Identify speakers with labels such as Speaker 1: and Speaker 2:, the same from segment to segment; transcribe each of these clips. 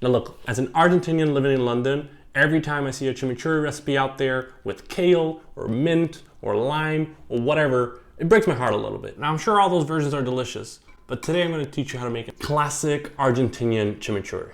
Speaker 1: Now look, as an Argentinian living in London, every time I see a chimichurri recipe out there with kale or mint or lime or whatever, it breaks my heart a little bit. Now I'm sure all those versions are delicious, but today I'm going to teach you how to make a classic Argentinian chimichurri.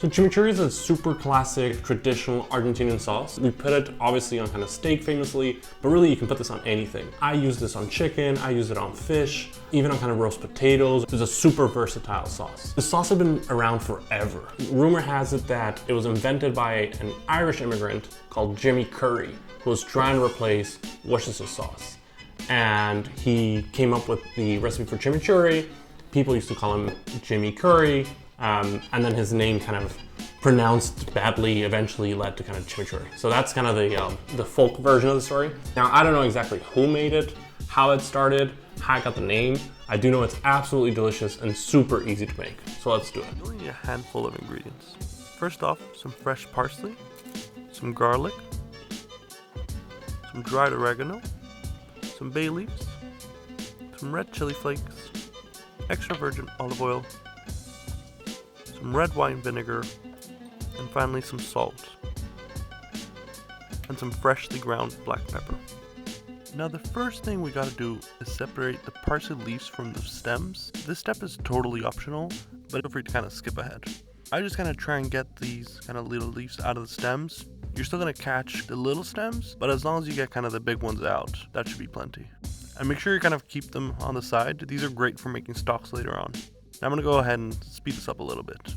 Speaker 1: So chimichurri is a super classic, traditional Argentinian sauce. We put it obviously on kind of steak famously, but really you can put this on anything. I use this on chicken, I use it on fish, even on kind of roast potatoes. It's a super versatile sauce. The sauce has been around forever. Rumor has it that it was invented by an Irish immigrant called CHIMICHURRI, who was trying to replace Worcestershire sauce. And he came up with the recipe for chimichurri. People used to call him Jimmy Curry. And then his name kind of pronounced badly eventually led to kind of chimichurri. So that's kind of the folk version of the story. Now, I don't know exactly who made it, how it started, how it got the name. I do know it's absolutely delicious and super easy to make. So let's do it.
Speaker 2: You only need a handful of ingredients. First off, some fresh parsley, some garlic, some dried oregano, some bay leaves, some red chili flakes, extra virgin olive oil, some red wine vinegar, and finally some salt, and some freshly ground black pepper. Now the first thing we gotta do is separate the parsley leaves from the stems. This step is totally optional, but feel free to kind of skip ahead. I just kind of try and get these kind of little leaves out of the stems. You're still gonna catch the little stems, but as long as you get kind of the big ones out, that should be plenty. And make sure you kind of keep them on the side. These are great for making stocks later on. Now I'm going to go ahead and speed this up a little bit.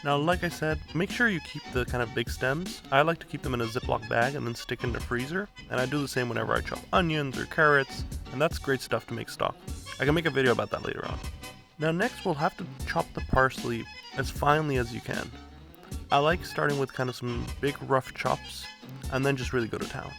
Speaker 2: Now, like I said, make sure you keep the kind of big stems. I like to keep them in a Ziploc bag and then stick in the freezer. And I do the same whenever I chop onions or carrots, and that's great stuff to make stock. I can make a video about that later on. Now next we'll have to chop the parsley as finely as you can. I like starting with kind of some big rough chops and then just really go to town.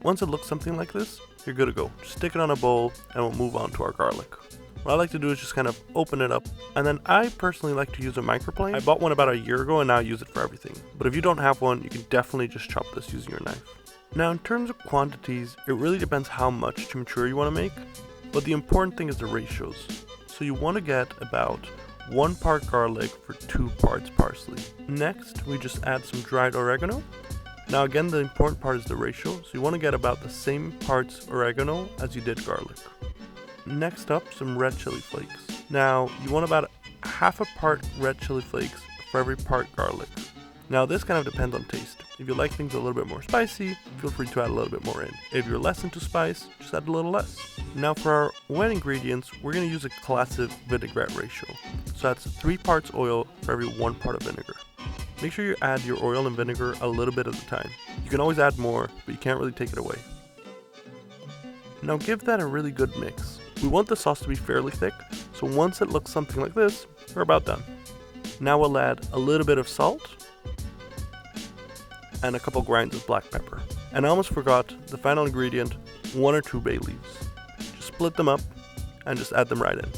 Speaker 2: Once it looks something like this, you're good to go. Just stick it on a bowl and we'll move on to our garlic. What I like to do is just kind of open it up, and then I personally like to use a microplane. I bought one about a year ago and now I use it for everything. But if you don't have one, you can definitely just chop this using your knife. Now in terms of quantities, it really depends how much chimichurri you want to make, but the important thing is the ratios. So you want to get about 1 part garlic for 2 parts parsley. Next, we just add some dried oregano. Now again, the important part is the ratio, so you want to get about the same parts oregano as you did garlic. Next up, some red chili flakes. Now, you want about half a part red chili flakes for every part garlic. Now, this kind of depends on taste. If you like things a little bit more spicy, feel free to add a little bit more in. If you're less into spice, just add a little less. Now, for our wet ingredients, we're going to use a classic vinaigrette ratio. So that's 3 parts oil for every 1 part of vinegar. Make sure you add your oil and vinegar a little bit at a time. You can always add more, but you can't really take it away. Now give that a really good mix. We want the sauce to be fairly thick, so once it looks something like this, we're about done. Now we'll add a little bit of salt and a couple grinds of black pepper. And I almost forgot the final ingredient, 1 or 2 bay leaves. Just split them up and just add them right in.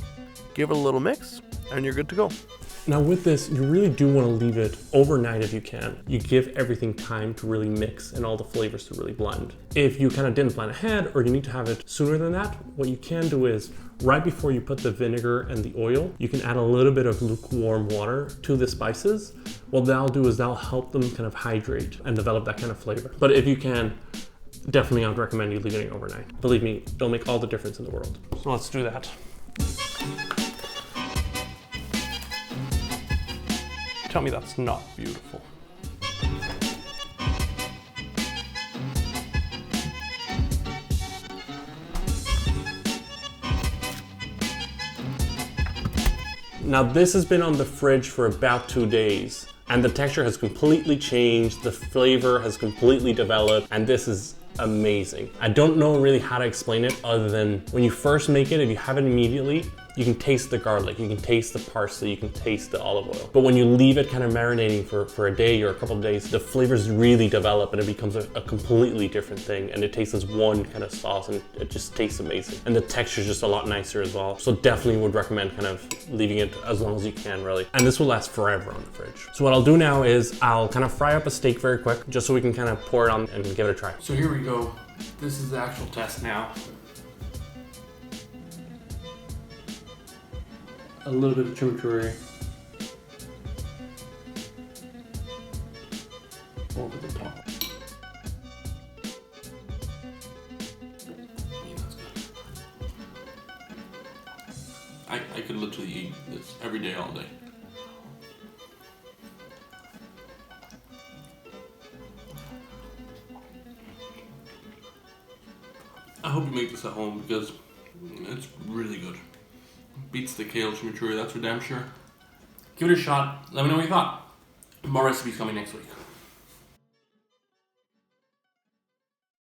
Speaker 2: Give it a little mix and you're good to go.
Speaker 1: Now with this, you really do want to leave it overnight if you can. You give everything time to really mix and all the flavors to really blend. If you kind of didn't plan ahead or you need to have it sooner than that, what you can do is right before you put the vinegar and the oil, you can add a little bit of lukewarm water to the spices. What that'll do is that'll help them kind of hydrate and develop that kind of flavor. But if you can, definitely I would recommend you leaving it overnight. Believe me, it'll make all the difference in the world. So let's do that. Tell me that's not beautiful. Now this has been on the fridge for about 2 days and the texture has completely changed, the flavor has completely developed, and this is amazing. I don't know really how to explain it other than when you first make it, if you have it immediately, you can taste the garlic, you can taste the parsley, you can taste the olive oil. But when you leave it kind of marinating for a day or a couple of days, the flavors really develop and it becomes a completely different thing. And it tastes as one kind of sauce and it just tastes amazing. And the texture is just a lot nicer as well. So definitely would recommend kind of leaving it as long as you can, really. And this will last forever on the fridge. So what I'll do now is I'll kind of fry up a steak very quick, just so we can kind of pour it on and give it a try. So here we go. This is the actual test now. A little bit of chimichurri over the top. That's good. I could literally eat this every day, all day. I hope you make this at home because it's really good. Beats the kale chimichurri, that's for damn sure. Give it a shot. Let me know what you thought. More recipes coming next week.